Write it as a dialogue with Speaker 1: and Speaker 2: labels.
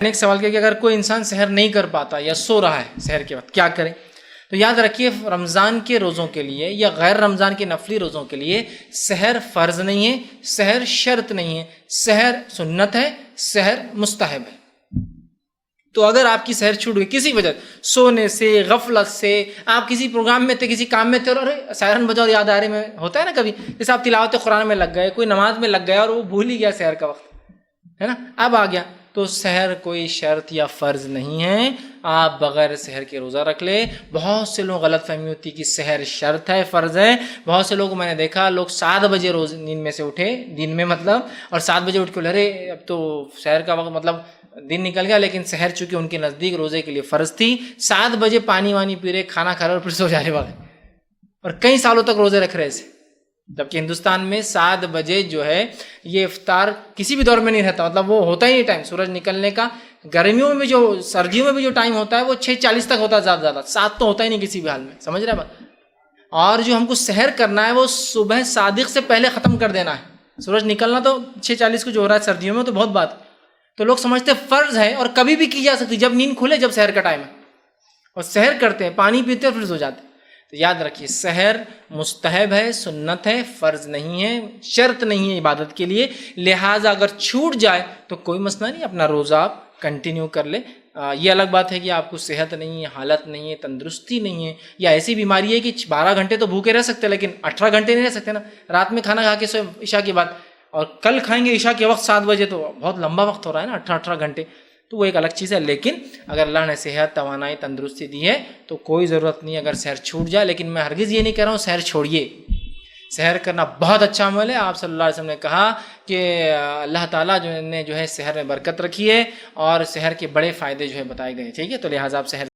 Speaker 1: ایک سوال کیا کہ اگر کوئی انسان سحر نہیں کر پاتا یا سو رہا ہے سحر کے وقت کیا کرے؟ تو یاد رکھیے رمضان کے روزوں کے لیے یا غیر رمضان کے نفلی روزوں کے لیے سحر فرض نہیں ہے، سحر شرط نہیں ہے، سحر سنت ہے، سحر مستحب ہے۔ تو اگر آپ کی سحر چھوٹ گئی کسی وجہ سونے سے، غفلت سے، آپ کسی پروگرام میں تھے، کسی کام میں تھے اور ارے سحرن بجاؤ یاد آ رہے میں ہوتا ہے نا کبھی، جیسے آپ تلاوت قرآن میں لگ گئے، کوئی نماز میں لگ گیا اور وہ بھول ہی گیا سحر کا وقت ہے نا، اب آ گیا، تو سحر کوئی شرط یا فرض نہیں ہے، آپ بغیر سحر کے روزہ رکھ لے۔ بہت سے لوگ غلط فہمی ہوتی کہ سحر شرط ہے، فرض ہے۔ بہت سے لوگ میں نے دیکھا لوگ 7 بجے روز نیند میں سے اٹھے دن میں مطلب، اور 7 بجے اٹھ کے ارے اب تو سحر کا وقت مطلب دن نکل گیا، لیکن سحر چونکہ ان کے نزدیک روزے کے لیے فرض تھی، 7 بجے پانی وانی پی رہے، کھانا کھا رہے اور پھر سو جا رہے وقت، اور کئی سالوں تک روزے رکھ رہے ایسے، جبکہ ہندوستان میں 7 بجے جو ہے یہ افطار کسی بھی دور میں نہیں رہتا، مطلب وہ ہوتا ہی نہیں ٹائم سورج نکلنے کا۔ گرمیوں میں بھی جو، سردیوں میں بھی جو ٹائم ہوتا ہے وہ 6:40 تک ہوتا ہے زیادہ زیادہ، 7 تو ہوتا ہی نہیں کسی بھی حال میں، سمجھ رہے ہیں بات؟ اور جو ہم کو سحر کرنا ہے وہ صبح صادق سے پہلے ختم کر دینا ہے۔ سورج نکلنا تو 6:40 کو جو ہو رہا ہے سردیوں میں تو بہت بات، تو لوگ سمجھتے فرض ہے اور کبھی بھی کی جا سکتی، جب نیند کھلے، جب سحر کا ٹائم ہے، اور سحر کرتے ہیں، پانی پیتے اور پھر سو جاتے ہیں۔ تو یاد رکھیے سحر مستحب ہے، سنت ہے، فرض نہیں ہے، شرط نہیں ہے عبادت کے لیے، لہٰذا اگر چھوٹ جائے تو کوئی مسئلہ نہیں، اپنا روزہ آپ کنٹینیو کر لے۔ یہ الگ بات ہے کہ آپ کو صحت نہیں ہے، حالت نہیں ہے، تندرستی نہیں ہے، یا ایسی بیماری ہے کہ 12 گھنٹے تو بھوکے رہ سکتے لیکن 18 گھنٹے نہیں رہ سکتے نا، رات میں کھانا کھا کے سوئے عشاء کے بعد، اور کل کھائیں گے عشاء کے وقت 7 بجے، تو بہت لمبا وقت ہو رہا ہے نا، 18 گھنٹے، تو وہ ایک الگ چیز ہے۔ لیکن اگر اللہ نے صحت، توانائی، تندرستی دی ہے تو کوئی ضرورت نہیں اگر سحر چھوٹ جائے، لیکن میں ہرگز یہ نہیں کہہ رہا ہوں سحر چھوڑیے، سحر کرنا بہت اچھا عمل ہے۔ آپ صلی اللہ علیہ وسلم نے کہا کہ اللہ تعالیٰ جو ہے سحر میں برکت رکھی ہے اور سحر کے بڑے فائدے جو ہے بتائے گئے، ٹھیک ہے، تو لہٰذا آپ سحر